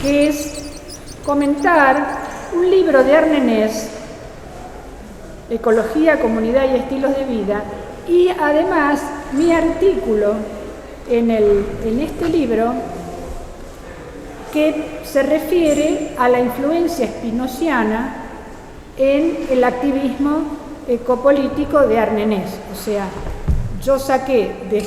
que es comentar un libro de Arnenés, Ecología, Comunidad y Estilos de Vida, y además mi artículo en este libro que se refiere a la influencia spinociana en el activismo ecopolítico de Arnenés. O sea, yo saqué de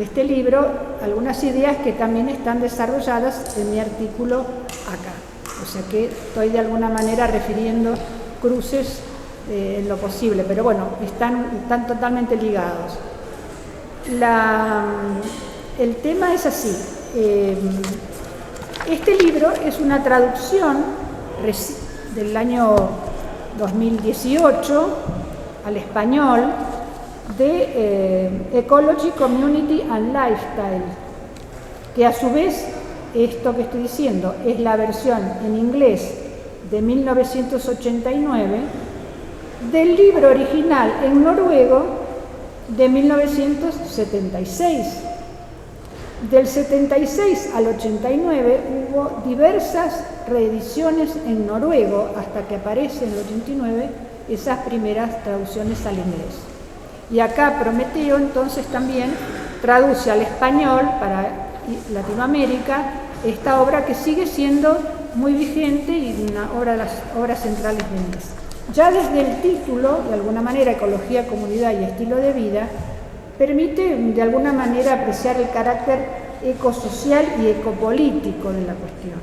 este libro, algunas ideas que también están desarrolladas en mi artículo acá. O sea que estoy de alguna manera refiriendo cruces en lo posible, pero bueno, están totalmente ligados. El tema es así. Este libro es una traducción del año 2018 al español de Ecology, Community and Lifestyle, que a su vez, esto que estoy diciendo, es la versión en inglés de 1989 del libro original en noruego de 1976. Del 76 al 89 hubo diversas reediciones en noruego hasta que aparece en el 89 esas primeras traducciones al inglés. Y acá Prometeo entonces también traduce al español para Latinoamérica esta obra que sigue siendo muy vigente y una obra de las obras centrales de Inés. Ya desde el título, de alguna manera, Ecología, Comunidad y Estilo de Vida, permite de alguna manera apreciar el carácter ecosocial y ecopolítico de la cuestión.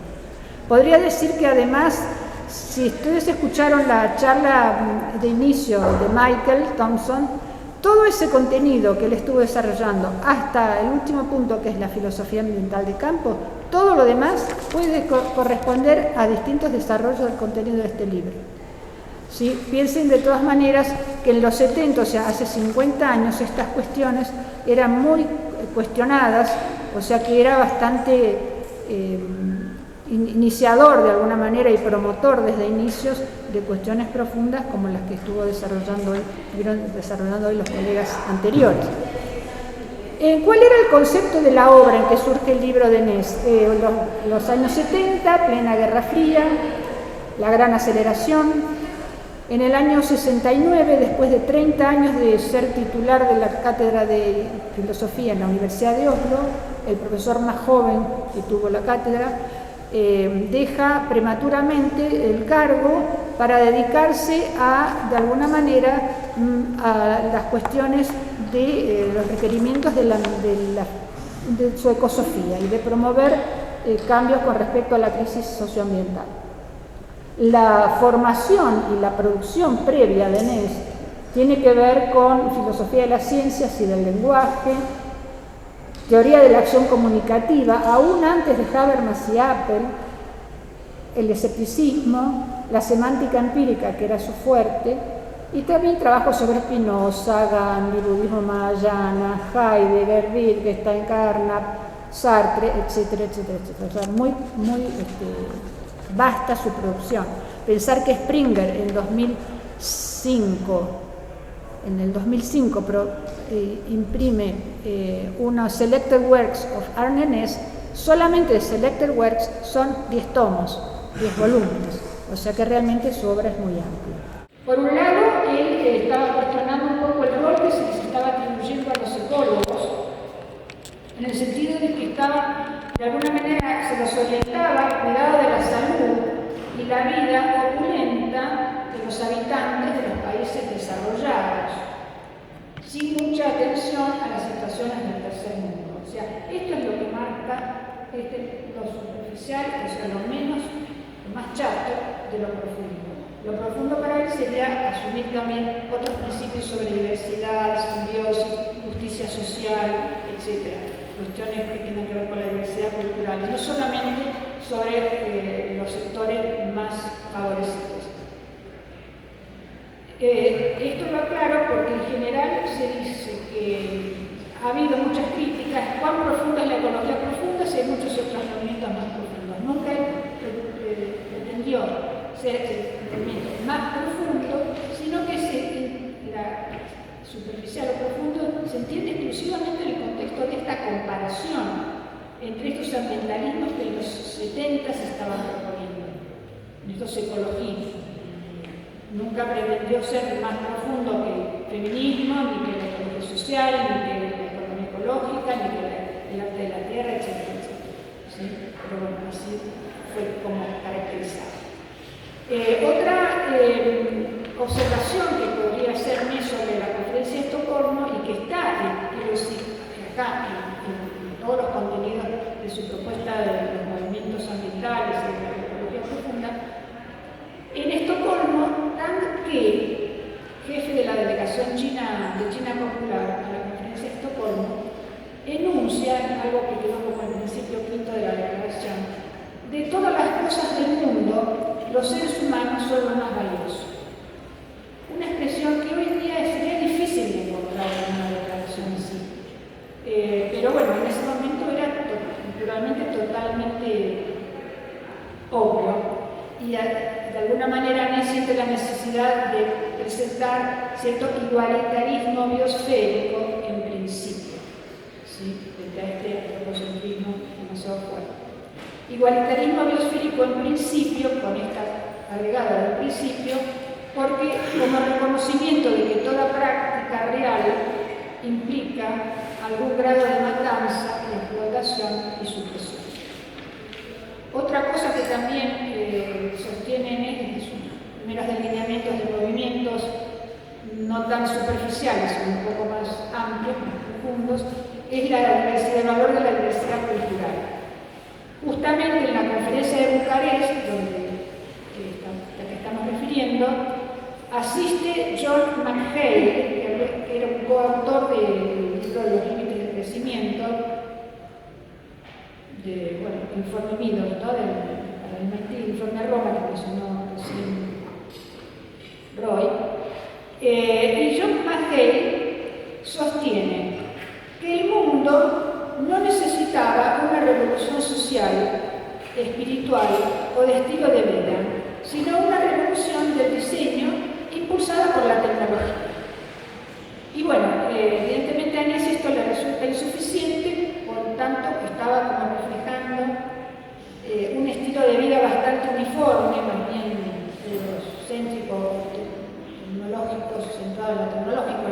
Podría decir que además, si ustedes escucharon la charla de inicio de Michael Thompson, todo ese contenido que él estuvo desarrollando hasta el último punto, que es la filosofía ambiental de campo, todo lo demás puede corresponder a distintos desarrollos del contenido de este libro. ¿Sí? Piensen de todas maneras que en los 70, o sea, hace 50 años, estas cuestiones eran muy cuestionadas, o sea que era bastante iniciador de alguna manera y promotor desde inicios de cuestiones profundas como las que estuvieron desarrollando hoy los colegas anteriores. ¿Cuál era el concepto de la obra en que surge el libro de Ness? Los años 70, plena Guerra Fría, la gran aceleración. En el año 69, después de 30 años de ser titular de la cátedra de filosofía en la Universidad de Oslo, el profesor más joven que tuvo la cátedra, deja prematuramente el cargo para dedicarse de alguna manera, a las cuestiones de los requerimientos de su ecosofía y de promover cambios con respecto a la crisis socioambiental. La formación y la producción previa de Ness tiene que ver con filosofía de las ciencias y del lenguaje, teoría de la acción comunicativa, aún antes de Habermas y Apple, el escepticismo, la semántica empírica, que era su fuerte, y también trabajos sobre Spinoza, Gandhi, budismo mahayana, Heidegger, Wittgenstein, Carnap, Sartre, etcétera, etcétera, etcétera. O sea, muy vasta su producción. Pensar que Springer en el 2005 imprime unos Selected Works of Arnenés, solamente de Selected Works son 10 tomos, 10 volúmenes, o sea que realmente su obra es muy amplia. Por un lado, él estaba cuestionando un poco el rol que se les estaba atribuyendo a los ecólogos, en el sentido de que de alguna manera se los orientaba al cuidado de la salud y la vida opulenta de los habitantes de los países desarrollados, sin mucha atención a las situaciones del tercer mundo. O sea, esto es lo que marca lo superficial, o sea, lo más chato de lo profundo. Lo profundo para él sería asumir también otros principios sobre diversidad, simbiosis, justicia social, etc. Cuestiones que tienen que ver con la diversidad cultural, no solamente sobre los sectores más favorecidos. Esto lo aclaro porque en general se dice que ha habido muchas críticas. ¿Cuán profunda es la ecología profunda? Si hay muchos otros movimientos más profundos. Nunca pretendió ser el movimiento más profundo, sino que la superficial o profundo se entiende exclusivamente en el contexto de esta comparación entre estos ambientalismos que los 70 se estaban proponiendo, en estos ecologistas. Nunca pretendió ser más profundo que el feminismo, ni que la ecología social, ni que la economía ecológica, ni que el arte de la tierra, etcétera, etcétera. ¿Sí? Pero bueno, así fue como caracterizado. Otra observación que podría hacerme sobre la conferencia de Estocolmo y que está, quiero decir, acá en todos los contenidos de su propuesta de los movimientos ambientales y de la ecología profunda, en Estocolmo, Tang Ke, jefe de la delegación de China Popular a la conferencia de Estocolmo, enuncia algo que quedó como el principio quinto de la declaración: de todas las cosas del mundo, los seres humanos son los más valiosos. Una expresión que hoy en día sería difícil de encontrar en una declaración así. Pero bueno, en ese momento era naturalmente totalmente obvio. Y de alguna manera Anés siente la necesidad de presentar cierto igualitarismo biosférico en principio, ¿sí? Frente a este antropocentrismo demasiado fuerte. Igualitarismo biosférico en principio, con esta agregada del principio, porque como reconocimiento de que toda práctica real implica algún grado de matanza, de explotación y supresión. Otra cosa que también sostienen en sus primeros delineamientos de movimientos no tan superficiales, sino un poco más amplios, más profundos, es el valor de la diversidad cultural. Justamente en la conferencia de Bucarest, a la que estamos refiriendo, asiste John McHale, que era un coautor del libro de los límites del crecimiento, informe Meadows, ¿no? Del informe Roma que mencionó Roy. Y John McHale sostiene que el mundo no necesitaba una revolución social, espiritual o de estilo de vida, sino una revolución del diseño impulsada por la tecnología. Y bueno, evidentemente a Anés esto le resulta insuficiente, por tanto estaba como reflejando un estilo de vida bastante uniforme, más bien eurocéntrico, tecnológico, centrado en lo tecnológico,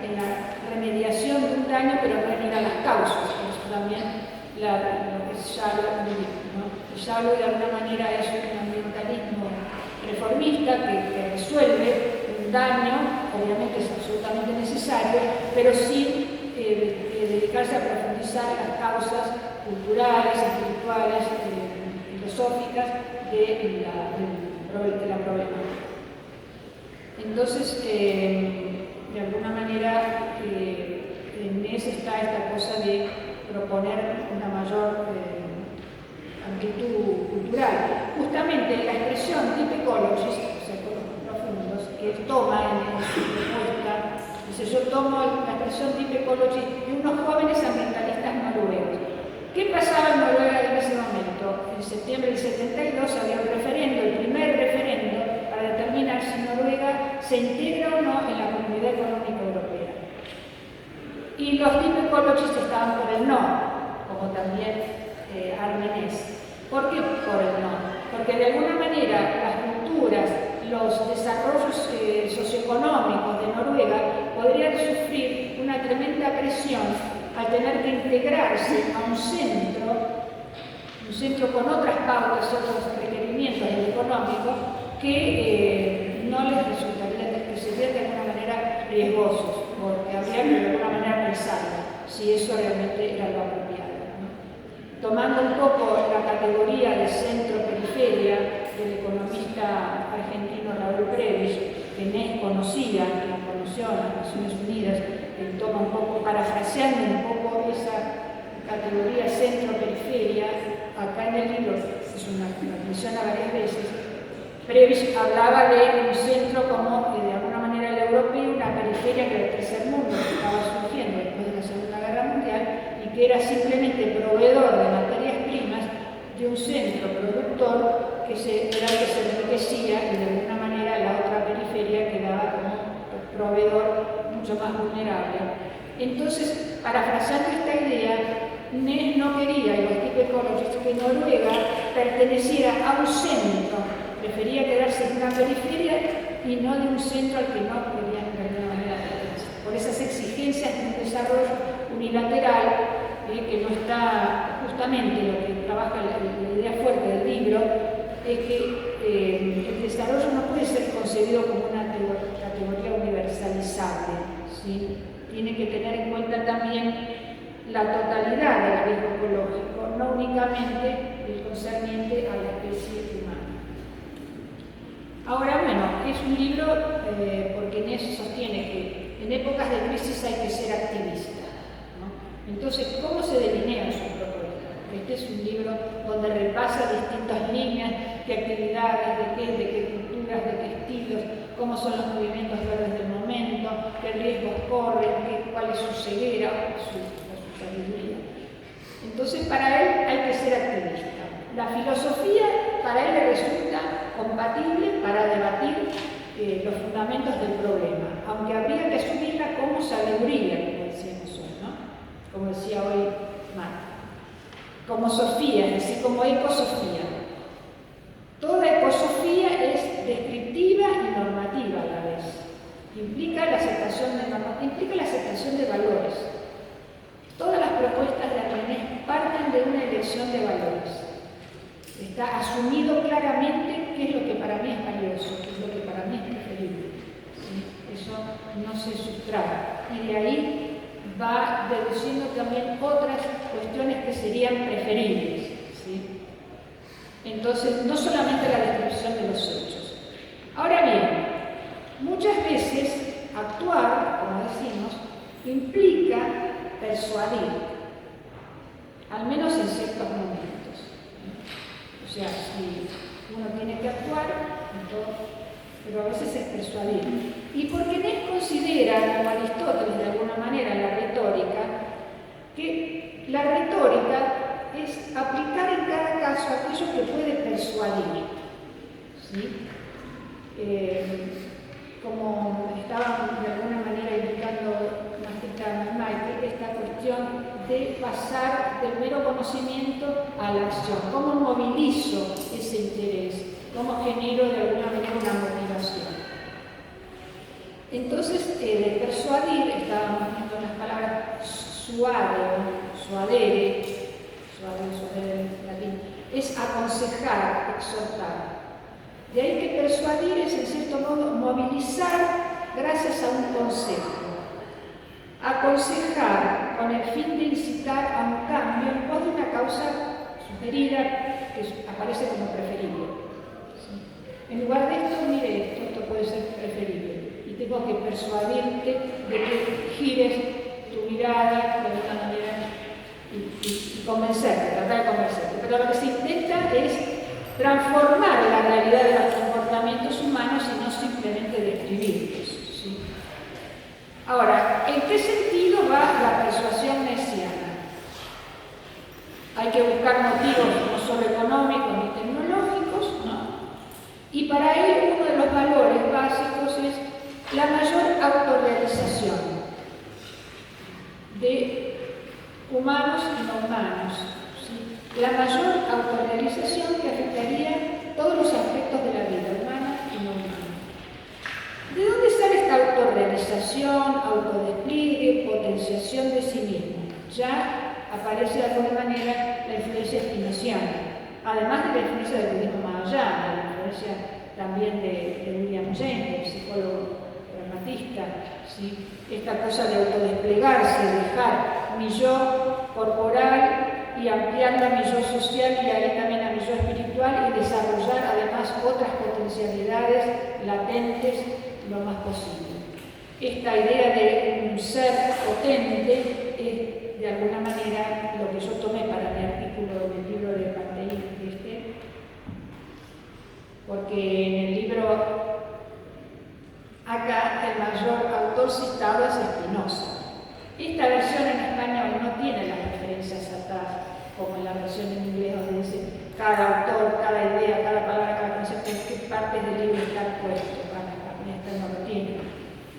en la remediación de un daño, pero no en ir a las causas, que es también lo que es Shalom, ¿no? Shalom de alguna manera es un ambientalismo reformista que resuelve un daño, obviamente es absolutamente necesario, pero sin dedicarse a profundizar las causas culturales, espirituales, filosóficas de la problemática. Entonces, de alguna manera, en esa está esta cosa de proponer una mayor amplitud cultural. Justamente la expresión deep ecologist, o sea, profundos, que él toma en su propuesta, dice: yo tomo la expresión deep ecology de unos jóvenes ambientalistas noruegos. ¿Qué pasaba en Noruega en ese momento? En septiembre del 72 había un referendo, el primer referendo, para determinar si Noruega se integra o no en la Comunidad Económica Europea. Y los deep ecologists estaban por el no, como también Armenés. ¿Por qué por el no? Porque de alguna manera las culturas, los desarrollos socioeconómicos de Noruega podrían sufrir una tremenda presión al tener que integrarse a un centro con otras pautas, otros requerimientos económicos que no les resultaría, que serían de alguna manera riesgosos, porque habría que de alguna manera pensar si eso realmente era lo apropiado, ¿no? Tomando un poco la categoría de centro-periferia del economista argentino Raúl Prebisch, que Anés conocía, que conoció en las Naciones Unidas, él toma un poco, parafraseando un poco esa categoría centro-periferia, acá en el libro, es una menciona varias veces. Prebisch hablaba de un centro como, de alguna manera, el europeo, una periferia que era el tercer mundo, que estaba surgiendo después de la Segunda Guerra Mundial, y que era simplemente proveedor de materias primas de un centro productor que se enriquecía, y de alguna manera la otra periferia quedaba como proveedor mucho más vulnerable. Entonces, parafraseando esta idea, Anés no quería, y los deep ecologists, que Noruega perteneciera a un centro, prefería quedarse en una periferia y no de un centro al que no querían de alguna manera pertenecer. Por esas exigencias de un desarrollo unilateral, que no está justamente lo que trabaja la idea fuerte del libro, es que el desarrollo no puede ser concebido como una categoría universalizable, ¿sí? Tiene que tener en cuenta también la totalidad del riesgo ecológico, no únicamente el concerniente a la especie humana. Ahora, bueno, es un libro porque en eso sostiene que en épocas de crisis hay que ser activista, ¿no? Entonces, ¿cómo se delinean sus propuestas? Este es un libro donde repasa distintas líneas, qué actividades, de qué culturas, de qué estilos, cómo son los movimientos verdes del momento, qué riesgos corren, cuál es su ceguera, su sabiduría. Entonces, para él hay que ser activista. La filosofía para él le resulta compatible para debatir los fundamentos del problema, aunque habría que asumirla como sabiduría, como decíamos hoy, ¿no? Como decía hoy Marta. Como sofía, es decir, como ecosofía. Toda ecosofía es descriptiva y normativa a la vez. Implica la aceptación de valores. Todas las propuestas de René parten de una elección de valores. Está asumido claramente qué es lo que para mí es valioso, qué es lo que para mí es preferible. ¿Sí? Eso no se sustrae. Y de ahí va deduciendo también otras cuestiones que serían preferibles. ¿Sí? Entonces, no solamente la descripción de los hechos. Ahora bien, muchas veces actuar, como decimos, implica persuadir, al menos en ciertos momentos. O sea, si uno tiene que actuar, pero a veces es persuadir. Y porque Ness considera, como Aristóteles de alguna manera en la retórica, que la retórica es aplicar en cada caso aquello que puede persuadir. ¿Sí? Como estaba de alguna manera indicando Michael, esta cuestión de pasar del mero conocimiento a la acción. ¿Cómo movilizo ese interés? ¿Cómo genero de alguna manera una motivación? Entonces, de persuadir, estábamos viendo las palabras suadere en latín, es aconsejar, exhortar. De ahí que persuadir es, en cierto modo, movilizar gracias a un consejo. Aconsejar con el fin de incitar a un cambio en pos de una causa sugerida que aparece como preferible. ¿Sí? En lugar de esto, mire, esto puede ser preferible. Y tengo que persuadirte de que gires tu mirada de alguna manera y convencerte, tratar de convencerte. Pero lo que se intenta es transformar la realidad de los comportamientos humanos y no simplemente describirlos. ¿Sí? Ahora, ¿en qué sentido va la persuasión nesiana? Hay que buscar motivos no solo económicos ni tecnológicos, ¿no? Y para él uno de los valores básicos es la mayor autorrealización de humanos y no humanos. ¿Sí? La mayor autorrealización que afectaría todos los aspectos de la vida humana y no humana. ¿De dónde sale esta autorrealización, autodespliegue, potenciación de sí mismo? Ya aparece de alguna manera la influencia spinociana, además de la influencia del budismo mahayana, la influencia también de William James, el psicólogo pragmatista, ¿sí? Esta cosa de autodesplegarse, dejar mi yo corporal y ampliando a mi yo social y ahí también a mi yo espiritual y desarrollar además otras potencialidades latentes lo más posible. Esta idea de un ser potente es de alguna manera lo que yo tomé para mi artículo del libro de Panteín, porque en el libro acá el mayor autor citado es Spinoza. Esta versión en español no tiene las referencias atrás, como en la versión en inglés donde dice cada autor, cada idea, cada palabra, cada concepto, en qué partes del libro está puesto. Esta no lo tiene.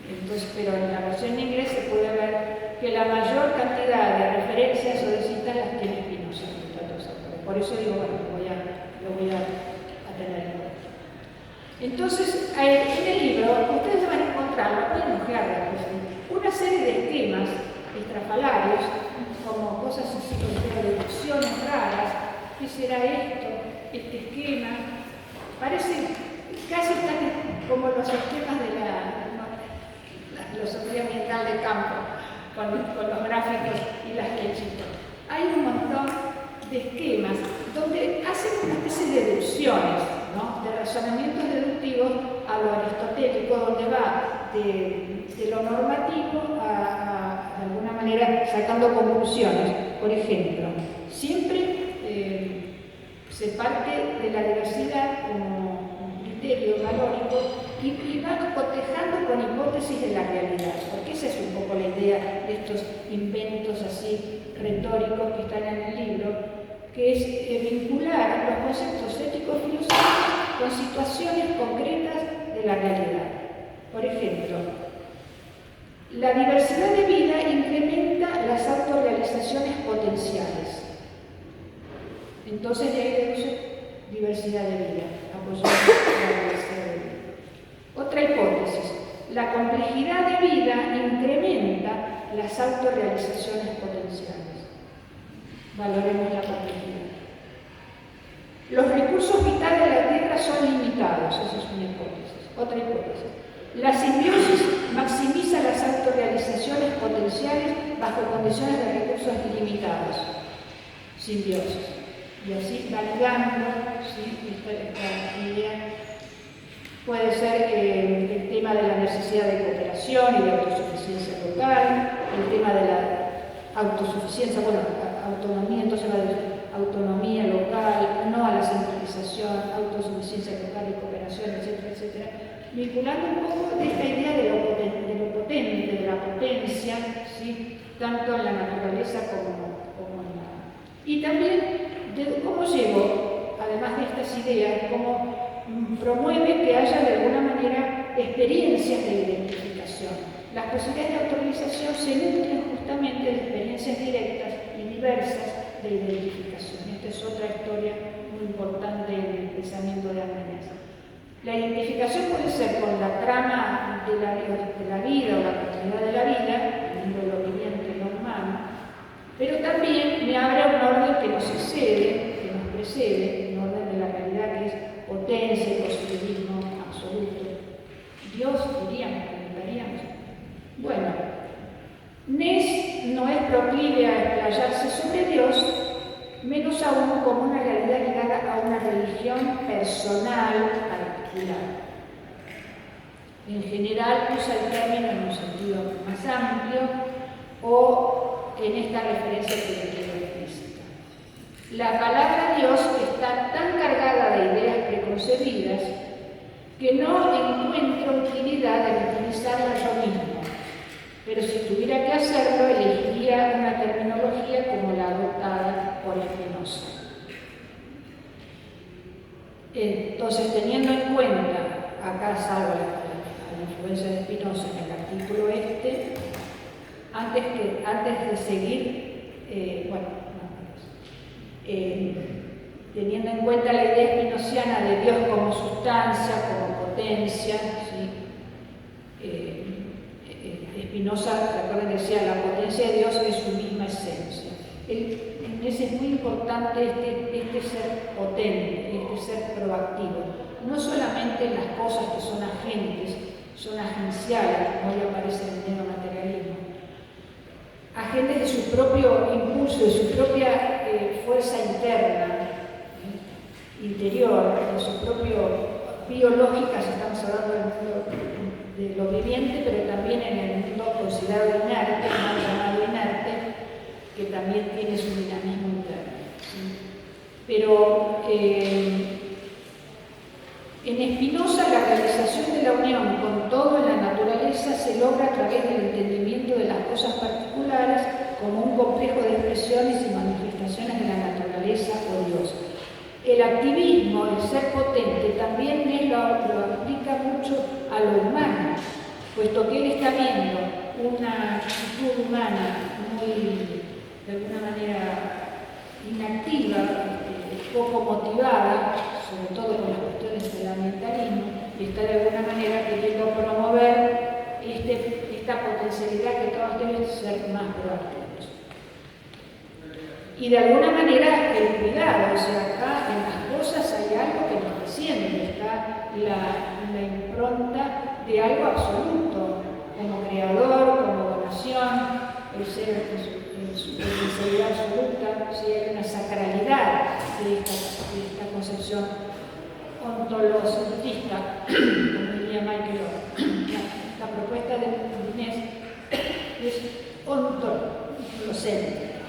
Entonces, pero en la versión en inglés se puede ver que la mayor cantidad de referencias o de citas las tiene Spinoza. Por eso digo, bueno, voy a lo voy a tener en cuenta. Entonces, en el libro, ustedes van a encontrar, lo pueden buscar, una serie de esquemas estrafalarios, como cosas así como deducciones raras. ¿Qué será esto? Este esquema. Parece casi tan como los esquemas de la filosofía ambiental de campo, con los gráficos y las flechitas. Hay un montón de esquemas donde hacen una especie de deducciones, ¿no? De razonamientos deductivos a lo aristotélico, donde va de lo normativo a de alguna manera sacando conclusiones. Por ejemplo, siempre se parte de la diversidad como un criterio valórico y va cotejando con hipótesis de la realidad, porque esa es un poco la idea de estos inventos así retóricos que están en el libro, que es vincular los conceptos éticos filosóficos con situaciones concretas de la realidad. Por ejemplo, la diversidad de vida incrementa las autorrealizaciones potenciales. Entonces, de ahí deduce diversidad de vida, apoyando la diversidad de vida. Otra hipótesis, la complejidad de vida incrementa las autorrealizaciones potenciales. Valoremos la complejidad. Los recursos vitales de la Tierra son limitados, esa es una hipótesis. Otra hipótesis. La simbiosis maximiza las autorrealizaciones potenciales bajo condiciones de recursos ilimitados. Simbiosis. Y así validando, ¿sí? esta idea. Puede ser el tema de la necesidad de cooperación y de autosuficiencia local, el tema de la autosuficiencia, bueno, autonomía, entonces va de autonomía local, no a la centralización, autosuficiencia local y cooperación, etcétera, etcétera, vinculando un poco de esta idea de lo potente, de la potencia, ¿sí? Tanto en la naturaleza como en la... Y también de cómo llevo, además de estas ideas, cómo promueve que haya de alguna manera experiencias de identificación. Las posibilidades de autorización se nutren justamente de experiencias directas y diversas de identificación. Esta es otra historia muy importante en el pensamiento de Armenés. La identificación puede ser con la trama de la vida o la continuidad de la vida, el lo viviente, lo humano, pero también me abre un orden que nos excede, que nos precede, un orden de la realidad que es potencia y positivismo absoluto. Dios, diríamos, preguntaríamos. Bueno, Ness no es proclive a explayarse sobre Dios, menos aún como una realidad ligada a una religión personal particular. En general usa el término en un sentido más amplio o en esta referencia que le quiero explícita. La palabra Dios está tan cargada de ideas preconcebidas que no encuentro utilidad en utilizarla yo mismo, pero si tuviera que hacerlo, elegiría una terminología como la adoptada por Spinoza. Entonces, teniendo en cuenta, acá salvo la influencia de Spinoza en el artículo antes de seguir, teniendo en cuenta la idea spinociana de Dios como sustancia, como potencia, ¿sí? Spinoza, recuerden que decía, la potencia de Dios es su misma esencia. En ese es muy importante este ser potente, este ser proactivo. No solamente en las cosas que son agentes, son agenciales, como hoy aparece en el neomaterialismo, agentes de su propio impulso, de su propia fuerza interna, interior, de su propio biológica, si estamos hablando del mundo de lo viviente, pero también en el mundo considerado inerte, mal llamado inerte, que también tiene su dinamismo interno. ¿Sí? Pero en Spinoza la realización de la unión con todo en la naturaleza se logra a través del entendimiento de las cosas particulares como un complejo de expresiones y manifestaciones de la naturaleza o Dios. El activismo, el ser potente, también lo aplica mucho a lo humano, puesto que él está viendo una actitud humana muy, de alguna manera, inactiva, poco motivada, sobre todo con las cuestiones del ambientalismo, y está de alguna manera queriendo promover esta potencialidad que todos deben ser más proactivos. Y de alguna manera el cuidado, o sea, acá en las cosas hay algo que nos desciende, está la impronta de algo absoluto, como creador, como donación, el ser en su potencialidad absoluta, si hay una sacralidad de esta concepción ontolocentrista, como diría Michael Orr. La propuesta de Inés es ontolocéntrica,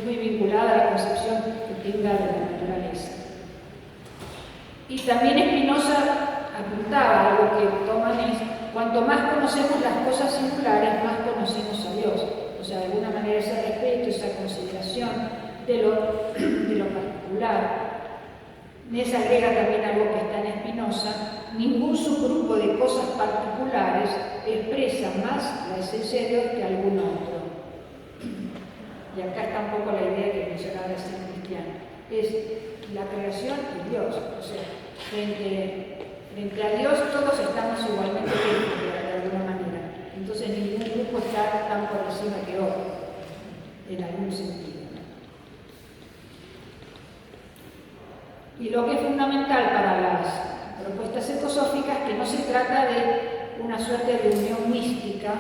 muy vinculada a la concepción que tenga de la naturaleza. Y también Spinoza apuntaba algo que toman es: cuanto más conocemos las cosas singulares, más conocemos a Dios. O sea, de alguna manera ese respeto, esa consideración de lo particular. Inés agrega también algo que está en Spinoza: ningún subgrupo de cosas particulares expresa más la esencia de Dios que algún otro. Y acá está un poco la idea que mencionaba recién Cristiano. Es la creación y Dios. O sea, frente a Dios todos estamos igualmente dentro, de alguna manera. Entonces ningún grupo está tan por encima que otro, en algún sentido. Y lo que es fundamental para las propuestas ecosóficas es que no se trata de una suerte de unión mística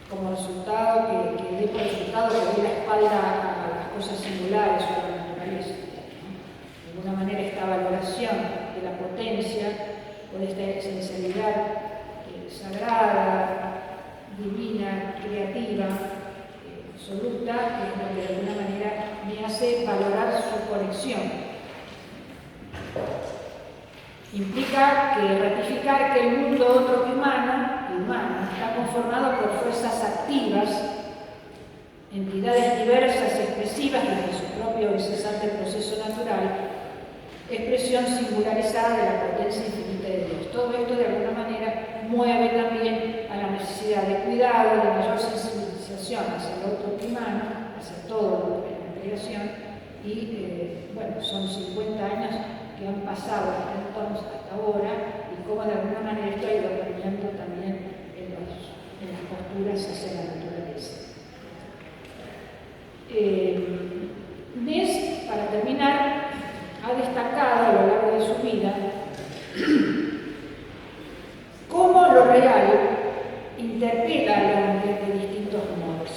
como resultado que dé por resultado que dé la espalda a las cosas singulares o a la naturaleza. De alguna manera esta valoración de la potencia o de esta esencialidad sagrada, divina, creativa, absoluta, es lo que de alguna manera me hace valorar su conexión. Implica ratificar que el mundo otro que humano está conformado por fuerzas activas, entidades diversas y expresivas desde su propio incesante proceso natural, expresión singularizada de la potencia infinita de Dios. Todo esto de alguna manera mueve también a la necesidad de cuidado, de mayor sensibilización hacia el otro humano, hacia todo en la creación, y bueno, son 50 años que han pasado hasta ahora, y cómo de alguna manera esto ha ido cambiando también en las posturas hacia la naturaleza. Inés, para terminar, ha destacado a lo largo de su vida cómo lo real interpela al hombre de distintos modos.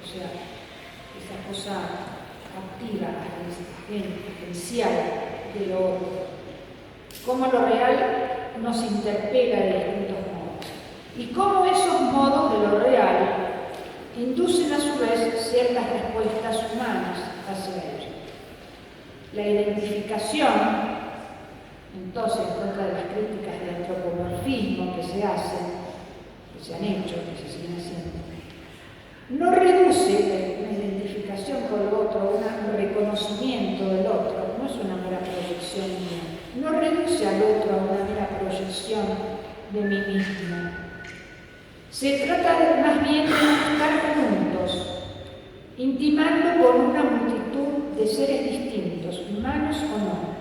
O sea, esa cosa activa, esencial de lo otro. Cómo lo real nos interpela de distintos modos. Y cómo esos modos de lo real inducen a su vez ciertas respuestas humanas hacia ello. La identificación, entonces, en contra de las críticas de antropomorfismo que se han hecho, que se siguen haciendo, no reduce una identificación con el otro, un reconocimiento del otro, no es una mera proyección mía, no reduce al otro a una mera proyección de mí misma. Se trata más bien de estar juntos, intimando con una multitud de seres distintos, humanos o no.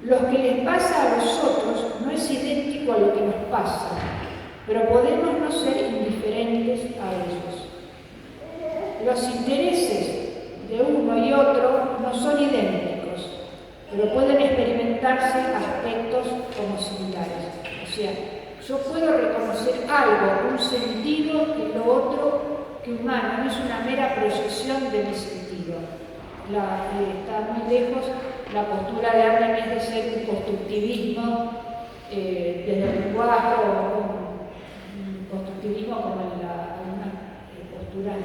Lo que les pasa a los otros no es idéntico a lo que nos pasa, pero podemos no ser indiferentes a ellos. Los intereses de uno y otro no son idénticos, pero pueden experimentarse aspectos como similares. O sea, yo puedo reconocer algo, un sentido en lo otro que humano, no es una mera proyección de mi sentido. Está muy lejos la postura de Arnemes de ser un constructivismo desde el lenguaje o un constructivismo como en algunas posturas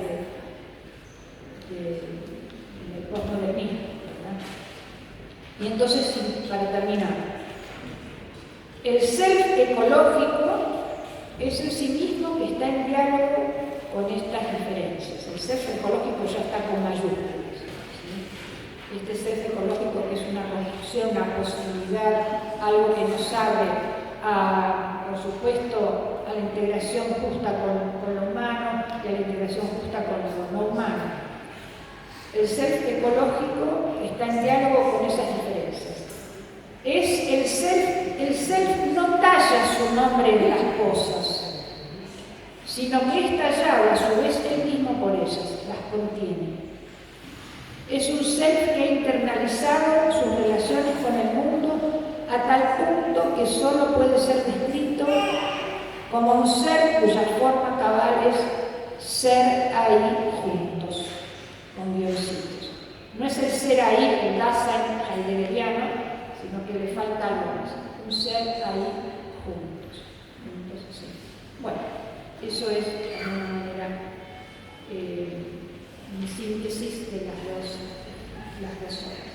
del postmodernismo, ¿verdad? Y entonces, para terminar, el ser ecológico es el sí mismo que está en diálogo con estas diferencias. El ser ecológico ya está con mayúsculas, ¿sí? Este ser ecológico que es una construcción, una posibilidad, algo que nos abre por supuesto, a la integración justa con lo humano y a la integración justa con lo no humano. El self ecológico está en diálogo con esas diferencias. El self no talla su nombre en las cosas, sino que es tallado a su vez él mismo por ellas, las contiene. Es un self que ha internalizado sus relaciones con el mundo a tal punto que solo puede ser descrito como un ser cuya forma cabal es ser ahí juntos, con guioncitos. No es el ser ahí, el Dasein heideggeriano, sino que le falta algo más. Un ser ahí juntos. Entonces, sí. Bueno, eso es de alguna manera mi síntesis de las dos obras.